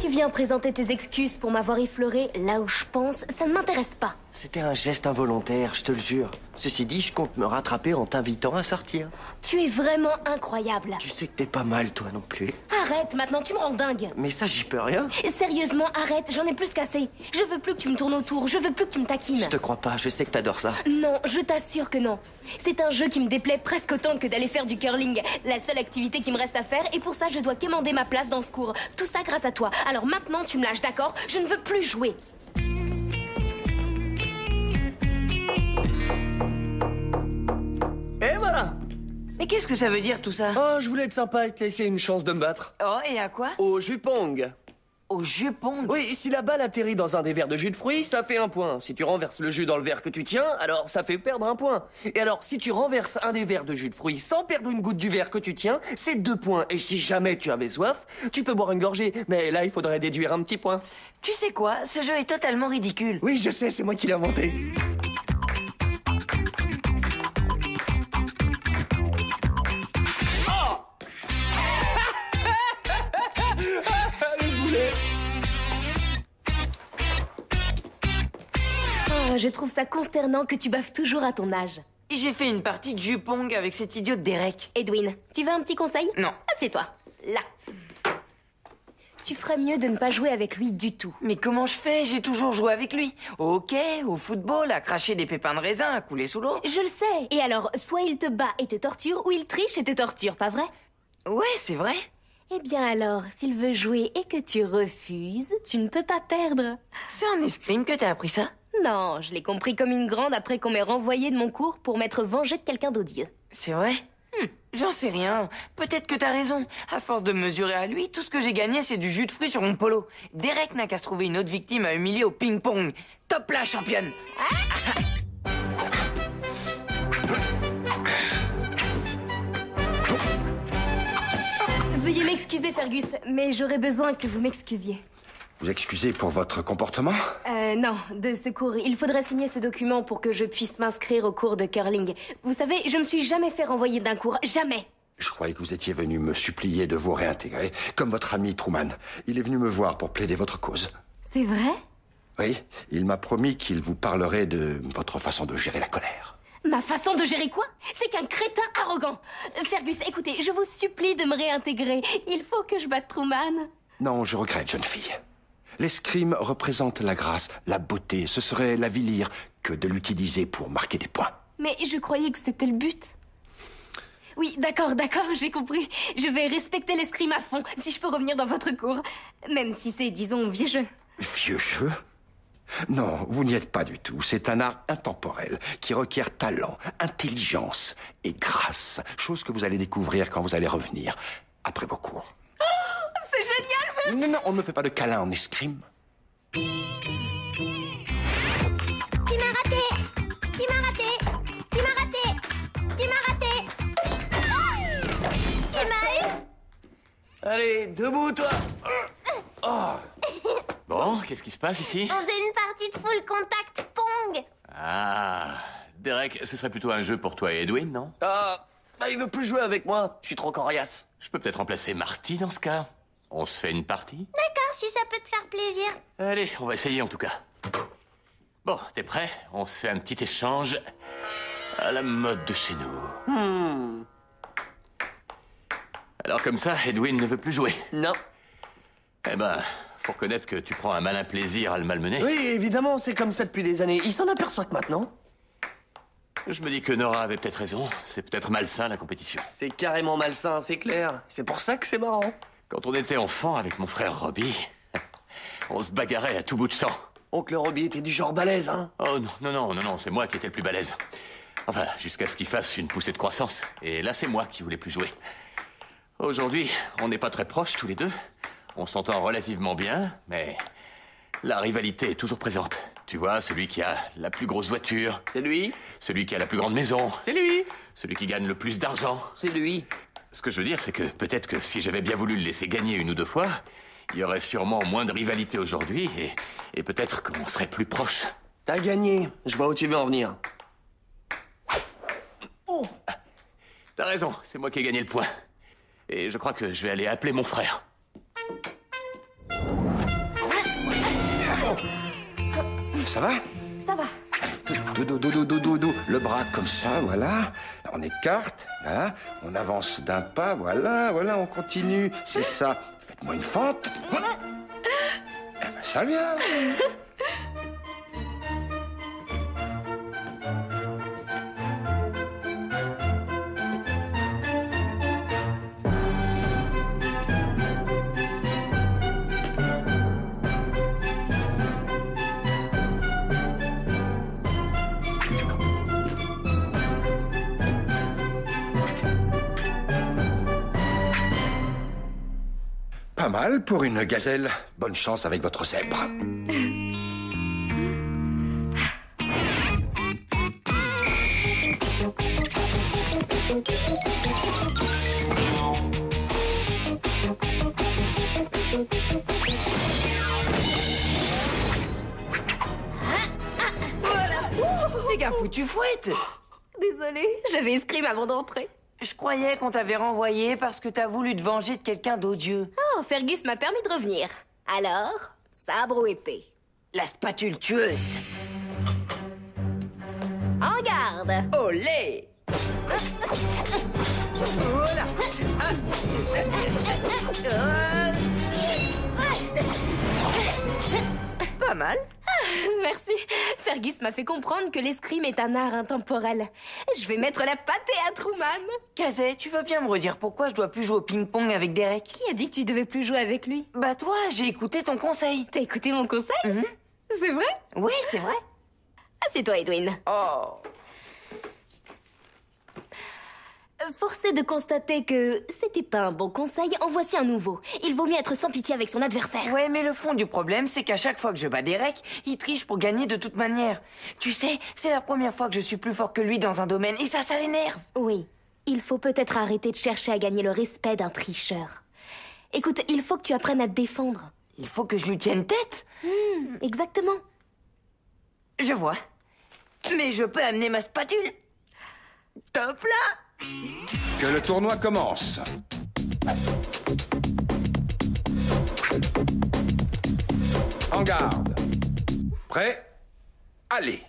tu viens présenter tes excuses pour m'avoir effleuré là où je pense, ça ne m'intéresse pas. C'était un geste involontaire, je te le jure. Ceci dit, je compte me rattraper en t'invitant à sortir. Tu es vraiment incroyable. Tu sais que t'es pas mal, toi non plus. Arrête, maintenant tu me rends dingue. Mais ça, j'y peux rien. Sérieusement, arrête, j'en ai plus qu'assez. Je veux plus que tu me tournes autour, je veux plus que tu me taquines. Je te crois pas, je sais que t'adores ça. Non, je t'assure que non. C'est un jeu qui me déplaît presque autant que d'aller faire du curling. La seule activité qui me reste à faire, et pour ça, je dois quémander ma place dans ce cours. Tout ça grâce à toi. Alors maintenant, tu me lâches, d'accord? Je ne veux plus jouer. Et voilà. Mais qu'est-ce que ça veut dire tout ça? Oh, je voulais être sympa et te laisser une chance de me battre. Oh, et à quoi? Au jupong. Au jupong? Oui, si la balle atterrit dans un des verres de jus de fruits, ça fait un point. Si tu renverses le jus dans le verre que tu tiens, alors ça fait perdre un point. Et alors, si tu renverses un des verres de jus de fruits sans perdre une goutte du verre que tu tiens, c'est 2 points. Et si jamais tu avais soif, tu peux boire une gorgée. Mais là, il faudrait déduire un petit point. Tu sais quoi? Ce jeu est totalement ridicule. Oui, je sais, c'est moi qui l'ai inventé. Je trouve ça consternant que tu baffes toujours à ton âge. J'ai fait une partie de jupong avec cet idiot de Derek. Edwin, tu veux un petit conseil? Non. Assieds-toi. Là. Tu ferais mieux de ne pas jouer avec lui du tout. Mais comment je fais? J'ai toujours joué avec lui. Au hockey, au football, à cracher des pépins de raisin, à couler sous l'eau. Je le sais. Et alors, soit il te bat et te torture, ou il triche et te torture, pas vrai? Ouais, c'est vrai. Eh bien alors, s'il veut jouer et que tu refuses, tu ne peux pas perdre. C'est en escrime que t'as appris ça? Non, je l'ai compris comme une grande après qu'on m'ait renvoyé de mon cours pour m'être vengé de quelqu'un d'odieux. C'est vrai? J'en sais rien. Peut-être que t'as raison. À force de me mesurer à lui, tout ce que j'ai gagné, c'est du jus de fruits sur mon polo. Derek n'a qu'à se trouver une autre victime à humilier au ping-pong. Top là, championne! Veuillez m'excuser, Fergus, mais j'aurais besoin que vous m'excusiez. Vous excusez pour votre comportement? Non, de ce cours. Il faudrait signer ce document pour que je puisse m'inscrire au cours de curling. Vous savez, je me suis jamais fait renvoyer d'un cours. Jamais. Je croyais que vous étiez venu me supplier de vous réintégrer, comme votre ami Truman. Il est venu me voir pour plaider votre cause. C'est vrai? Oui, il m'a promis qu'il vous parlerait de votre façon de gérer la colère. Ma façon de gérer quoi? C'est qu'un crétin arrogant. Fergus, écoutez, je vous supplie de me réintégrer. Il faut que je batte Truman. Non, je regrette, jeune fille. L'escrime représente la grâce, la beauté. Ce serait l'avilir que de l'utiliser pour marquer des points. Mais je croyais que c'était le but. Oui, d'accord, j'ai compris. Je vais respecter l'escrime à fond, si je peux revenir dans votre cours. Même si c'est, disons, vieux jeu. Vieux jeu? Non, vous n'y êtes pas du tout. C'est un art intemporel qui requiert talent, intelligence et grâce. Chose que vous allez découvrir quand vous allez revenir après vos cours. C'est génial, mais... Non, on ne fait pas de câlin en escrime. Tu m'as raté! Tu m'as raté! Tu m'as raté! Tu m'as raté! Oh! Tu m'as eu! Allez, debout, toi! Bon, qu'est-ce qui se passe ici? On faisait une partie de full contact Pong! Ah, Derek, ce serait plutôt un jeu pour toi et Edwin, non? Il veut plus jouer avec moi. Je suis trop coriace. Je peux peut-être remplacer Marty dans ce cas. On se fait une partie? D'accord, si ça peut te faire plaisir. Allez, on va essayer en tout cas. Bon, t'es prêt? On se fait un petit échange à la mode de chez nous. Alors comme ça, Edwin ne veut plus jouer. Non. Eh ben, faut reconnaître que tu prends un malin plaisir à le malmener. Oui, évidemment, c'est comme ça depuis des années. Il s'en aperçoit que maintenant. Je me dis que Nora avait peut-être raison. C'est peut-être malsain la compétition. C'est carrément malsain, c'est clair. C'est pour ça que c'est marrant. Quand on était enfant avec mon frère Robbie, on se bagarrait à tout bout de champ. Oncle Robbie était du genre balèze, hein? Oh non, c'est moi qui étais le plus balèze. Enfin, jusqu'à ce qu'il fasse une poussée de croissance. Et là, c'est moi qui voulais plus jouer. Aujourd'hui, on n'est pas très proches tous les deux. On s'entend relativement bien, mais la rivalité est toujours présente. Tu vois, celui qui a la plus grosse voiture. C'est lui. Celui qui a la plus grande maison. C'est lui. Celui qui gagne le plus d'argent. C'est lui. Ce que je veux dire, c'est que peut-être que si j'avais bien voulu le laisser gagner une ou deux fois, il y aurait sûrement moins de rivalité aujourd'hui et peut-être qu'on serait plus proches. T'as gagné. Je vois où tu veux en venir. Oh. T'as raison, c'est moi qui ai gagné le point. Et je crois que je vais aller appeler mon frère. Ça va? Ça va. Dodo, le bras comme ça, voilà. On écarte, voilà. On avance d'un pas, voilà, on continue. C'est ça. Faites-moi une fente. Voilà. Eh ben, ça vient. Pas mal pour une gazelle. Bonne chance avec votre zèbre. Fais gaffe où tu fouettes. Désolée, j'avais escrime avant d'entrer. Je croyais qu'on t'avait renvoyé parce que t'as voulu te venger de quelqu'un d'odieux. Oh, Fergus m'a permis de revenir. Alors, sabre ou épée? La spatule tueuse. En garde! Olé! Voilà. Pas mal. Merci. Fergus m'a fait comprendre que l'escrime est un art intemporel. Je vais mettre la pâtée à Truman. Kazé, tu veux bien me redire pourquoi je dois plus jouer au ping-pong avec Derek? Qui a dit que tu devais plus jouer avec lui? Bah toi, j'ai écouté ton conseil. T'as écouté mon conseil? C'est vrai? Oui, c'est vrai. Assieds-toi, Edwin. Oh. Force est de constater que c'était pas un bon conseil. En voici un nouveau. Il vaut mieux être sans pitié avec son adversaire. Ouais, mais le fond du problème, c'est qu'à chaque fois que je bats Derek, il triche pour gagner de toute manière. Tu sais, c'est la première fois que je suis plus fort que lui dans un domaine, et ça l'énerve. Oui. Il faut peut-être arrêter de chercher à gagner le respect d'un tricheur. Écoute, il faut que tu apprennes à te défendre. Il faut que je lui tienne tête. Exactement. Je vois. Mais je peux amener ma spatule. Top là! Que le tournoi commence. En garde. Prêt? Allez.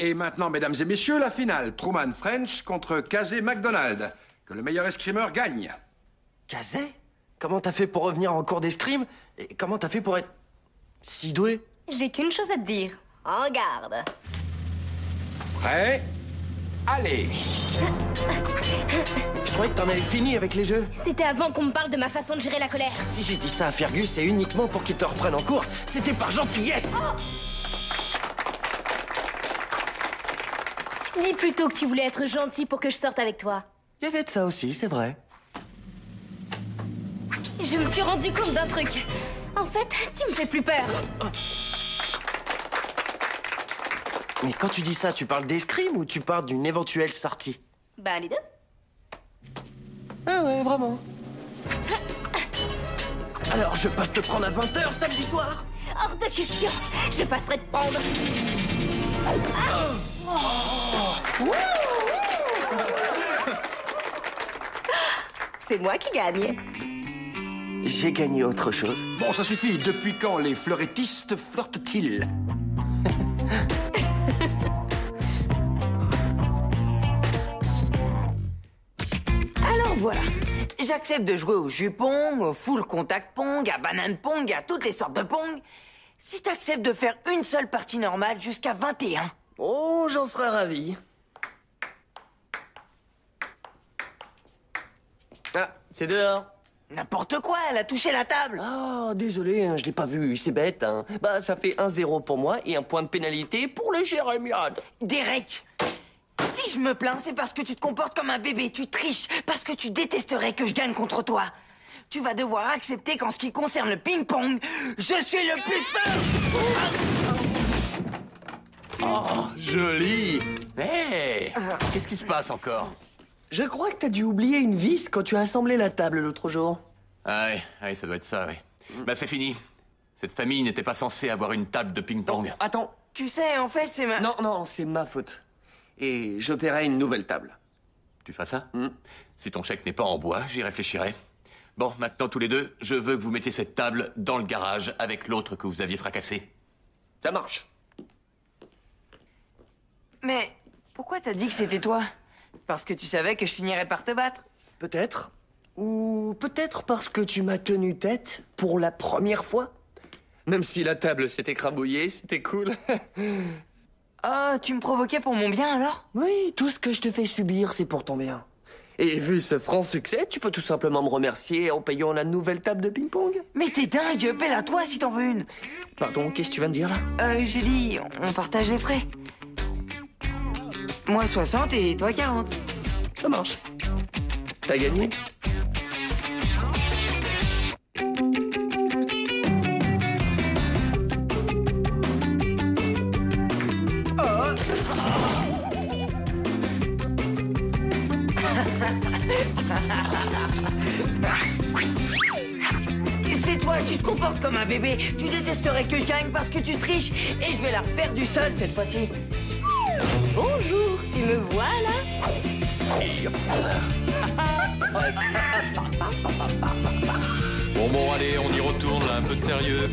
Et maintenant, mesdames et messieurs, la finale. Truman French contre Kazé McDonald. Que le meilleur escrimeur gagne. Kazé? Comment t'as fait pour revenir en cours d'escrime? Et comment t'as fait pour être si doué? J'ai qu'une chose à te dire. En garde. Prêt? Allez. Je croyais que t'en avais fini avec les jeux. C'était avant qu'on me parle de ma façon de gérer la colère. Si j'ai dit ça à Fergus, c'est uniquement pour qu'il te reprenne en cours. C'était par gentillesse. Dis plutôt que tu voulais être gentil pour que je sorte avec toi. Il y avait de ça aussi, c'est vrai. Je me suis rendu compte d'un truc. En fait, tu me fais plus peur. Mais quand tu dis ça, tu parles d'escrime ou tu parles d'une éventuelle sortie? Bah, les deux. Ah ouais, vraiment. Alors, je passe te prendre à 20h samedi soir. Hors de question. Je passerai te prendre. C'est moi qui gagne. J'ai gagné autre chose. Bon, ça suffit. Depuis quand les fleurettistes flirtent-ils? Alors voilà. J'accepte de jouer au jupong, au full contact pong, à banane pong, à toutes les sortes de pong. Si t'acceptes de faire une seule partie normale jusqu'à 21. Oh, j'en serais ravi. Ah, c'est dehors. N'importe quoi, elle a touché la table. Oh, désolé, hein, je l'ai pas vu, c'est bête. Hein. Bah, ça fait 1-0 pour moi et un point de pénalité pour le Jérémiade. Derek, si je me plains, c'est parce que tu te comportes comme un bébé, tu triches, parce que tu détesterais que je gagne contre toi. Tu vas devoir accepter qu'en ce qui concerne le ping-pong, je suis le plus fort. Oh, joli. Hé, qu'est-ce qui se passe encore? Je crois que t'as dû oublier une vis quand tu as assemblé la table l'autre jour. Ah ouais, ça doit être ça, oui. Bah c'est fini. Cette famille n'était pas censée avoir une table de ping-pong. Non, attends. Tu sais, en fait, c'est ma... Non, c'est ma faute. Et je paierai une nouvelle table. Tu feras ça? Si ton chèque n'est pas en bois, j'y réfléchirai. Bon, maintenant tous les deux, je veux que vous mettiez cette table dans le garage avec l'autre que vous aviez fracassé. Ça marche. Mais pourquoi t'as dit que c'était toi? Parce que tu savais que je finirais par te battre. Peut-être. Ou peut-être parce que tu m'as tenu tête pour la première fois. Même si la table s'est écrabouillée, c'était cool. Oh, tu me provoquais pour mon bien alors? Oui, tout ce que je te fais subir, c'est pour ton bien. Et vu ce franc succès, tu peux tout simplement me remercier en payant la nouvelle table de ping-pong. Mais t'es dingue, paie-la toi si t'en veux une. Pardon, qu'est-ce que tu viens de dire là? J'ai dit, on partage les frais. Moi 60 et toi 40. Ça marche. T'as gagné. C'est toi, tu te comportes comme un bébé. Tu détesterais que je gagne parce que tu triches. Et je vais la refaire du sol cette fois-ci. Bonjour, tu me vois là? Bon, allez, on y retourne, là, un peu de sérieux.